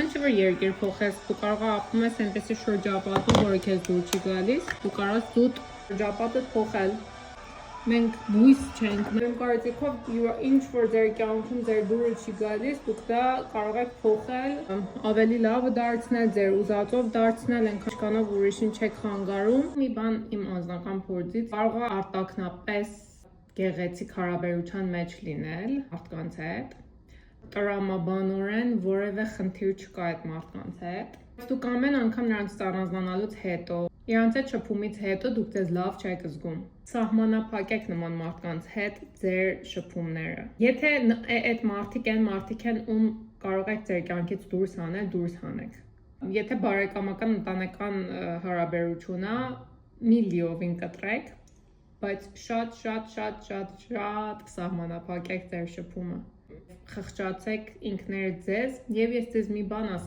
Այնքան չէ որ երկիր փոխես, դու կարող ես ապրում ես այնպեսի շրջապատում, որը քեզ դուր չի գալիս, դու կարող ես զուտ շրջապատը փոխել։ Մենք բույս չենք, իմ կարծիքով ինչ որ ձեր կյանքում ձեր դուրը չի գալիս, դուք դա կարող եք փոխել, ավելի լավը դարձնել, ձեր ուզածով դարձնել, այնքանով ուրիշին չեք խանգարում։ Մի բան իմ անձնական փորձից կարող է արտաքնապես գեղեցիկ հարաբերության մեջ լինել մարդկանց հետ, տրամաբանորեն որևէ խնդիր չկա այդ մարդկանց հետ։ Դուք ամեն անգամ նրանց առանձնանալուց հետո, իրանց հետ շփումից հետո դուք ձեզ լավ չեք զգում։ Սահմանափակեք նման մարդկանց հետ ձեր շփումները։ Եթե այդ մարդիկ են, ում կարող եք ձեր կյանքից դուրս հանել, դուրս հանեք։ Եթե բարեկամական ընտանեկան հարաբերություն է, մի լիովին կտրեք, բայց շատ սահմանափակեք ձեր շփումը։ Խղճացեք ինքներդ ձեզ, եւ ես ձեզ մի բան ասեմ,